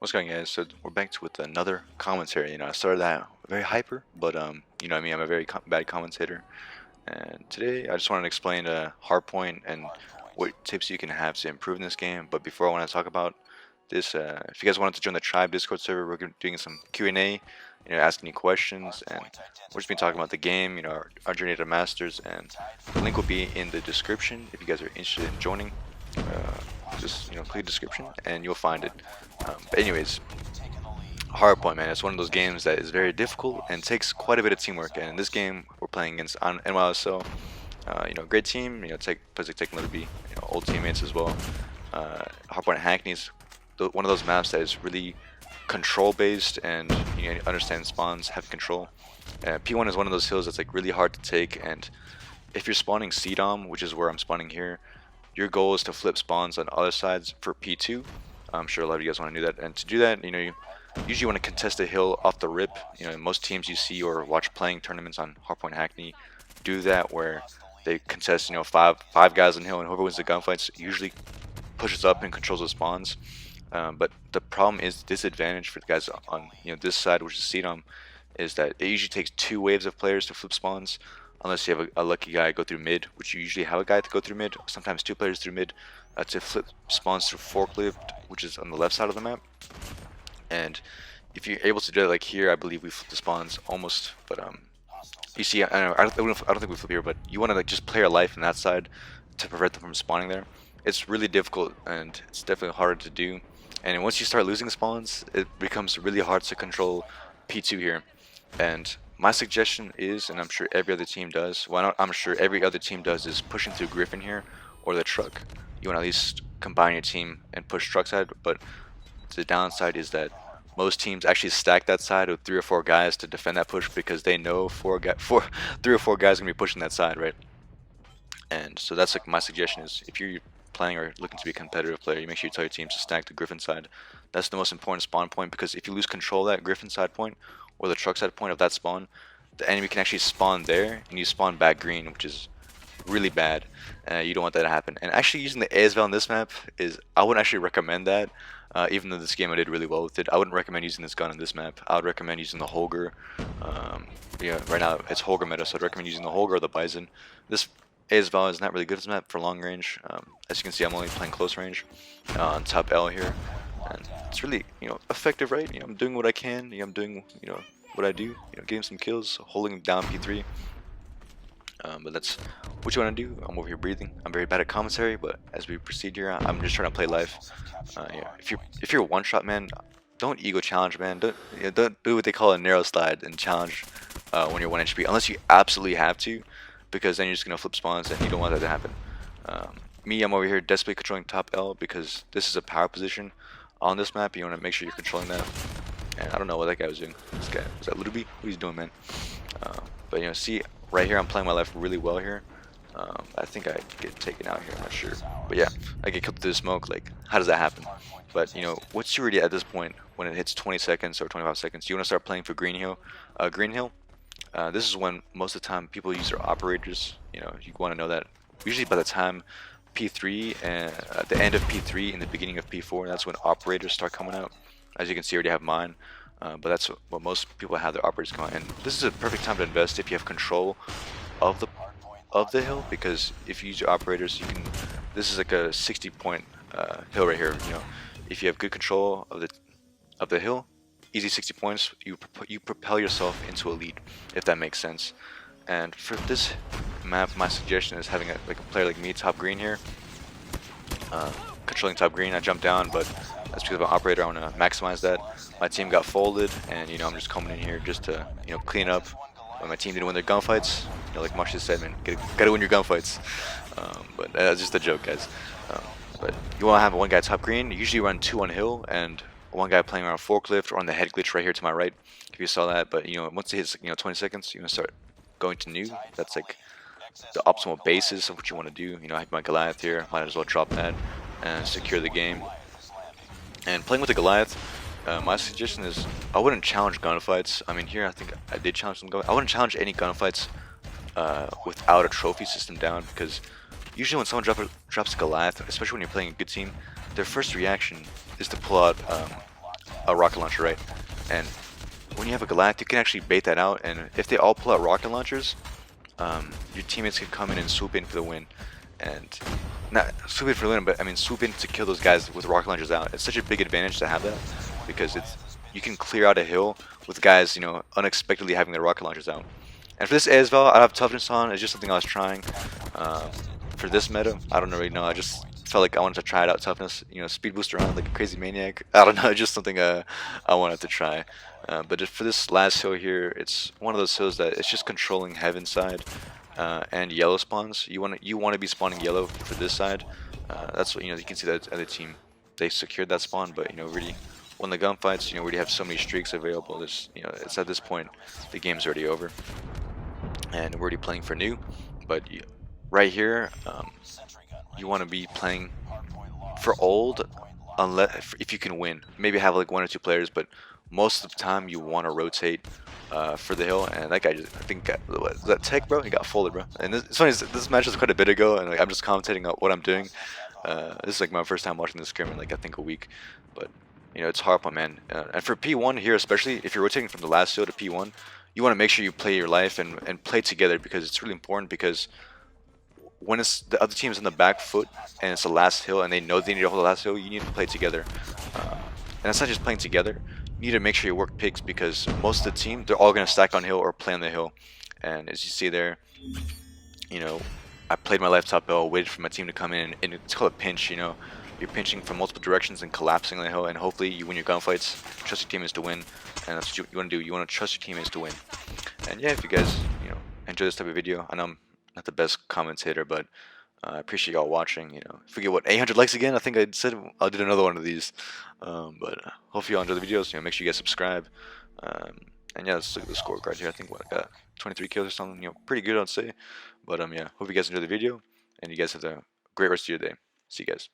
What's going on, guys? So we're back with another commentary. I started that very hyper, but what I mean, I'm a very bad commentator. And today I just wanted to explain Hardpoint and what tips you can have to improve in this game. But before I want to talk about this, if you guys wanted to join the Tribe Discord server, we're doing some Q&A, asking you questions, and we're just been talking about the game, our journey to Masters, and the link will be in the description if you guys are interested in joining. Just click the description and you'll find it. But anyways, Hardpoint, man, it's one of those games that is very difficult and takes quite a bit of teamwork. And in this game, we're playing against on NYSO, great team. Plays like Take Liberty, old teammates as well. Hardpoint Hackney's one of those maps that is really control based, and you understand spawns, have control. P1 is one of those hills that's like really hard to take, and if you're spawning CDOM, which is where I'm spawning here, your goal is to flip spawns on other sides for P2. I'm sure a lot of you guys want to do that, and to do that, you usually want to contest a hill off the rip. Most teams you see or watch playing tournaments on Hardpoint Hackney do that, where they contest, five guys on hill, and whoever wins the gunfights usually pushes up and controls the spawns. But the problem is disadvantage for the guys on this side, which is CDOM, is that it usually takes 2 waves of players to flip spawns, unless you have a lucky guy go through mid, which you usually have a guy to go through mid, sometimes 2 players through mid, to flip spawns through forklift, which is on the left side of the map. And if you're able to do it like here, I believe we flip the spawns almost, but you see, I don't think we flip here, but you want to just play your life on that side to prevent them from spawning there. It's really difficult, and it's definitely harder to do. And once you start losing spawns, it becomes really hard to control P2 here. And my suggestion is, and I'm sure every other team does, I'm sure every other team does, is pushing through Griffin here or the truck. You want to at least combine your team and push truck side, but the downside is that most teams actually stack that side with 3 or 4 guys to defend that push, because they know 3 or 4 guys are gonna be pushing that side, right? And so that's like my suggestion is, if you're playing or looking to be a competitive player, you make sure you tell your teams to stack the Griffin side. That's the most important spawn point, because if you lose control of that Griffin side point or the truck side point of that spawn, the enemy can actually spawn there and you spawn back green, which is really bad. You don't want that to happen. And actually using the ASVAL on this map I wouldn't actually recommend that. Even though this game I did really well with it, I wouldn't recommend using this gun on this map. I would recommend using the Holger. Right now it's Holger meta, so I'd recommend using the Holger or the Bison. This ASVAL is not really good as a map for long range. As you can see, I'm only playing close range on top L here, and it's really effective, right? I'm doing what I can. I'm doing what I do. Getting some kills, holding down P3. But that's what you want to do. I'm over here breathing. I'm very bad at commentary, but as we proceed here, I'm just trying to play life. If you're one shot, man, don't ego challenge, man. Don't do what they call a narrow slide and challenge when you're 1 HP, unless you absolutely have to, because then you're just gonna flip spawns, and you don't want that to happen. I'm over here desperately controlling top L, because this is a power position on this map. You want to make sure you're controlling that. And I don't know what that guy was doing. This guy, was that Ludoby? What he's doing, man? But see, right here I'm playing my life really well here. I think I get taken out here, I'm not sure. But yeah, I get killed through the smoke. Like, how does that happen? But what's your idea at this point when it hits 20 seconds or 25 seconds? You want to start playing for Green Hill. This is when most of the time people use their operators. You want to know that usually by the time P3 and at the end of P3 and the beginning of P4, that's when operators start coming out. As you can see, I already have mine. But that's what most people have their operators going. And this is a perfect time to invest if you have control of the hill, because if you use your operators, you can. This is like a 60-point hill right here. If you have good control of the hill, easy 60 points. You propel yourself into a lead, if that makes sense. And for this map, my suggestion is having a player like me, top green here, controlling top green. I jumped down, but that's because of an operator. I want to maximize that. My team got folded, and I'm just coming in here just to clean up. When my team didn't win their gunfights, like Marcia said, man, gotta win your gunfights. But that's just a joke, guys. But you want to have one guy top green. You usually run 2 on hill, and one guy playing around forklift or on the head glitch right here to my right. If you saw that, but once it hits 20 seconds, you're gonna start going to new. That's like the optimal basis of what you want to do. I have my Goliath here. Might as well drop that and secure the game. And playing with the Goliath, my suggestion is I wouldn't challenge gunfights. I mean, here I think I did challenge some gunfights. I wouldn't challenge any gunfights without a trophy system down, because usually when someone drops a Goliath, especially when you're playing a good team, their first reaction is to pull out a rocket launcher, right? And when you have a Galact, you can actually bait that out, and if they all pull out rocket launchers, your teammates can come in and swoop in for the win. And not swoop in for the win, but I mean swoop in to kill those guys with rocket launchers out. It's such a big advantage to have that, because you can clear out a hill with guys, unexpectedly having their rocket launchers out. And for this as well, I have toughness on. It's just something I was trying. For this meta, I don't really know. I just felt like I wanted to try it out. Toughness, speed boost around like a crazy maniac. I don't know, just something I wanted to try. But for this last hill here, it's one of those hills that it's just controlling heaven side and yellow spawns. You want to be spawning yellow for this side. That's what you can see that other team, they secured that spawn, but really when the gunfights, we already have so many streaks available. It's at this point the game's already over, and we're already playing for new. But right here, you want to be playing for old, unless if you can win. Maybe have like 1 or 2 players, but most of the time you want to rotate for the hill. And that guy I think was that Tech, bro, he got folded, bro. And it's funny, this match was quite a bit ago, and like, I'm just commentating on what I'm doing. This is like my first time watching this scrim in like I think a week, but it's Hardpoint, man. And for P1 here, especially if you're rotating from the last hill to P1, you want to make sure you play your life and play together, because it's really important. Because when it's the other team's in the back foot and it's the last hill and they know they need to hold the last hill, you need to play together. And it's not just playing together. You need to make sure you work picks, because most of the team, they're all going to stack on hill or play on the hill. And as you see there, I played my life top hill, waited for my team to come in, and it's called a pinch. You're pinching from multiple directions and collapsing on the hill, and hopefully you win your gunfights, trust your teammates to win, and that's what you want to do. You want to trust your teammates to win. And yeah, if you guys, enjoy this type of video, I know I'm not the best commentator, but I appreciate y'all watching. If we get 800 likes again, I think I said I'll do another one of these. But hopefully y'all enjoy the videos. Make sure you guys subscribe. And yeah, let's look at the scorecard here. I think I got 23 kills or something. Pretty good, I'd say. But yeah, hope you guys enjoy the video, and you guys have a great rest of your day. See you guys.